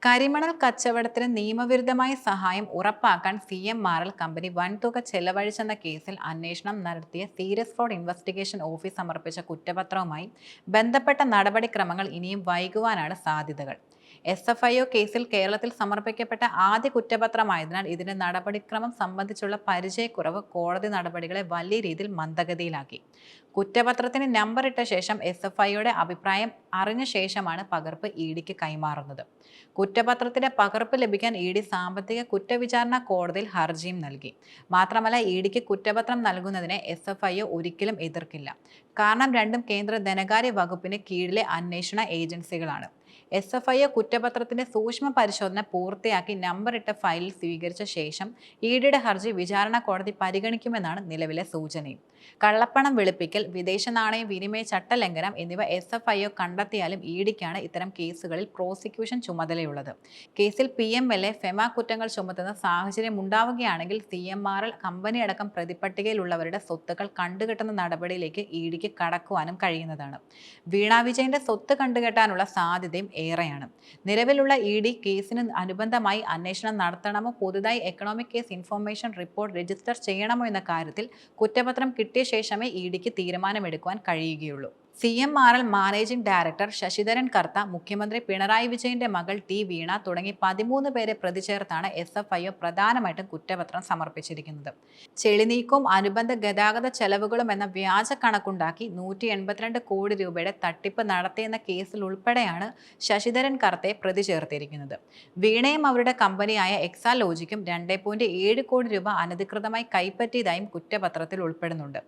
കരിമണൽ കച്ചവടത്തിന് നിയമവിരുദ്ധമായ സഹായം ഉറപ്പാക്കാൻ CMRL കമ്പനി വൻതുക ചെലവഴിച്ചെന്ന കേസിൽ അന്വേഷണം നടത്തിയ സീരിയസ് ഫ്രോഡ് ഇൻവെസ്റ്റിഗേഷൻ ഓഫീസ് സമർപ്പിച്ച കുറ്റപത്രവുമായി ബന്ധപ്പെട്ട നടപടിക്രമങ്ങൾ ഇനിയും വൈകുവാനാണ് സാധ്യതകൾ. SFIO കേസിൽ കേരളത്തിൽ സമർപ്പിക്കപ്പെട്ട ആദ്യ കുറ്റപത്രമായതിനാൽ ഇതിന്റെ നടപടിക്രമം സംബന്ധിച്ചുള്ള പരിചയക്കുറവ് കോടതി നടപടികളെ വലിയ രീതിയിൽ മന്ദഗതിയിലാക്കി. കുറ്റപത്രത്തിന് നമ്പർ ഇട്ട ശേഷം SFIOയുടെ അഭിപ്രായം അറിഞ്ഞ ശേഷമാണ് പകർപ്പ് EDക്ക് കൈമാറുന്നത്. കുറ്റപത്രത്തിന്റെ പകർപ്പ് ലഭിക്കാൻ ED സാമ്പത്തിക കുറ്റവിചാരണ കോടതിയിൽ ഹർജിയും നൽകി. മാത്രമല്ല EDക്ക് കുറ്റപത്രം നൽകുന്നതിനെ SFIO ഒരിക്കലും എതിർക്കില്ല. കാരണം രണ്ടും കേന്ദ്ര ധനകാര്യ വകുപ്പിന് കീഴിലെ അന്വേഷണ ഏജൻസികളാണ്. SFIO കുറ്റപത്രത്തിന്റെ സൂക്ഷ്മ പരിശോധന പൂർത്തിയാക്കി നമ്പറിട്ട ഫയലിൽ സ്വീകരിച്ച ശേഷം EDയുടെ ഹർജി വിചാരണ കോടതി പരിഗണിക്കുമെന്നാണ് നിലവിലെ സൂചനയും. കള്ളപ്പണം വെളുപ്പിക്കൽ, വിദേശ നാണയ വിനിമയ ചട്ടലംഘനം എന്നിവ SFIO കണ്ടെത്തിയാലും EDക്കാണ് ഇത്തരം കേസുകളിൽ പ്രോസിക്യൂഷൻ ചുമതലയുള്ളത്. കേസിൽ PMLA, FEMA കുറ്റങ്ങൾ ചുമത്തുന്ന സാഹചര്യം ഉണ്ടാവുകയാണെങ്കിൽ CMRL കമ്പനി അടക്കം പ്രതിപട്ടികയിലുള്ളവരുടെ സ്വത്തുക്കൾ കണ്ടുകെട്ടുന്ന നടപടിയിലേക്ക് EDക്ക് കടക്കുവാനും കഴിയുന്നതാണ്. വീണ വിജയന്റെ സ്വത്ത് കണ്ടുകെട്ടാനുള്ള സാധ്യതയും ഏറെയാണ്. നിലവിലുള്ള ED കേസിന് അനുബന്ധമായി അന്വേഷണം നടത്തണമോ പുതുതായി economic case information report register ചെയ്യണമോ എന്ന കാര്യത്തിൽ കുറ്റപത്രം കിട്ടിയ ശേഷമേ EDക്ക് തീരുമാനമെടുക്കുവാൻ കഴിയുകയുള്ളൂ. CMRL മാനേജിംഗ് ഡയറക്ടർ ശശിധരൻ കർത്ത, മുഖ്യമന്ത്രി പിണറായി വിജയന്റെ മകൾ T വീണ തുടങ്ങി 13 പേരെ പ്രതി ചേർത്താണ് SFIO പ്രധാനമായിട്ടും കുറ്റപത്രം സമർപ്പിച്ചിരിക്കുന്നത്. ചെളിനീക്കവും അനുബന്ധ ഗതാഗത ചെലവുകളും എന്ന വ്യാജ കണക്കുണ്ടാക്കി 182 കോടി രൂപയുടെ തട്ടിപ്പ് നടത്തിയെന്ന കേസിൽ ഉൾപ്പെടെയാണ് ശശിധരൻ കർത്തയെ പ്രതി ചേർത്തിരിക്കുന്നത്. വീണയും അവരുടെ കമ്പനിയായ എക്സാലോജിക്കും 2.7 കോടി രൂപ അനധികൃതമായി കൈപ്പറ്റിയതായും കുറ്റപത്രത്തിൽ ഉൾപ്പെടുന്നുണ്ട്.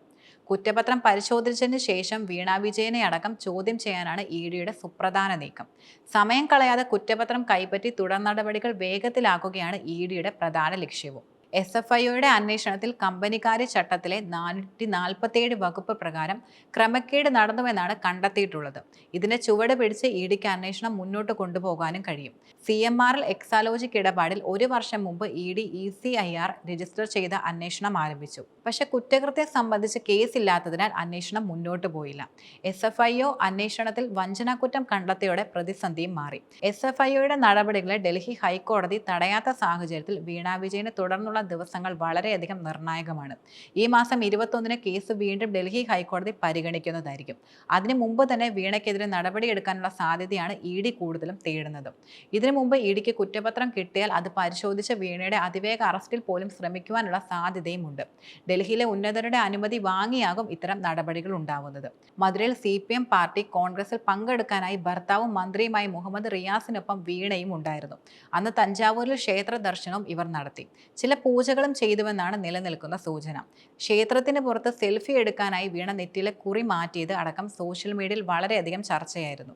കുറ്റപത്രം പരിശോധിച്ചതിന് ശേഷം വീണ വിജയനെ അടക്കം ചോദ്യം ചെയ്യാനാണ് EDയുടെ സുപ്രധാന നീക്കം. സമയം കളയാതെ കുറ്റപത്രം കൈപ്പറ്റി തുടർ നടപടികൾ വേഗത്തിലാക്കുകയാണ് EDയുടെ പ്രധാന ലക്ഷ്യവും. SFIOയുടെ അന്വേഷണത്തിൽ കമ്പനിക്കാര്യ ചട്ടത്തിലെ 447 വകുപ്പ് പ്രകാരം ക്രമക്കേട് നടന്നുവെന്നാണ് കണ്ടെത്തിയിട്ടുള്ളത്. ഇതിന്റെ ചുവട് പിടിച്ച് EDക്ക് അന്വേഷണം മുന്നോട്ട് കൊണ്ടുപോകാനും കഴിയും. CMRL എക്സാലോജിക് ഇടപാടിൽ 1 വർഷം മുമ്പ് ED ECIR രജിസ്റ്റർ ചെയ്ത അന്വേഷണം ആരംഭിച്ചു. പക്ഷെ കുറ്റകൃത്യം സംബന്ധിച്ച് കേസില്ലാത്തതിനാൽ അന്വേഷണം മുന്നോട്ട് പോയില്ല. SFIO അന്വേഷണത്തിൽ വഞ്ചനാക്കുറ്റം കണ്ടെത്തിയോടെ പ്രതിസന്ധിയും മാറി. SFIOയുടെ നടപടികളെ ഡൽഹി ഹൈക്കോടതി തടയാത്ത സാഹചര്യത്തിൽ വീണ വിജയന് തുടർന്നുള്ള ദിവസങ്ങൾ വളരെയധികം നിർണായകമാണ്. ഈ മാസം 21-ന് കേസ് വീണ്ടും ഡൽഹി ഹൈക്കോടതി പരിഗണിക്കുന്നതായിരിക്കും. അതിനു മുമ്പ് തന്നെ വീണയ്ക്കെതിരെ നടപടിയെടുക്കാനുള്ള സാധ്യതയാണ് ED കൂടുതലും തേടുന്നത്. ഇതിനു മുമ്പ് EDക്ക് കുറ്റപത്രം കിട്ടിയാൽ അത് പരിശോധിച്ച് വീണയുടെ അതിവേഗ അറസ്റ്റിൽ പോലും ശ്രമിക്കുവാനുള്ള സാധ്യതയുമുണ്ട്. ഡൽഹിയിലെ ഉന്നതരുടെ അനുമതി വാങ്ങിയാകും ഇത്തരം നടപടികൾ ഉണ്ടാവുന്നത്. മധുരയിൽ CPM പാർട്ടി കോൺഗ്രസിൽ പങ്കെടുക്കാനായി ഭർത്താവും മന്ത്രിയുമായ മുഹമ്മദ് റിയാസിനൊപ്പം വീണയും ഉണ്ടായിരുന്നു. അന്ന് തഞ്ചാവൂരിൽ ക്ഷേത്ര ദർശനവും ഇവർ നടത്തി. ചില പൂജകളും ചെയ്തുവെന്നാണ് നിലനിൽക്കുന്ന സൂചന. ക്ഷേത്രത്തിന് പുറത്ത് സെൽഫി എടുക്കാനായി വീണ നെറ്റിയിലെ കുറി മാറ്റിയത് അടക്കം സോഷ്യൽ മീഡിയയിൽ വളരെയധികം ചർച്ചയായിരുന്നു.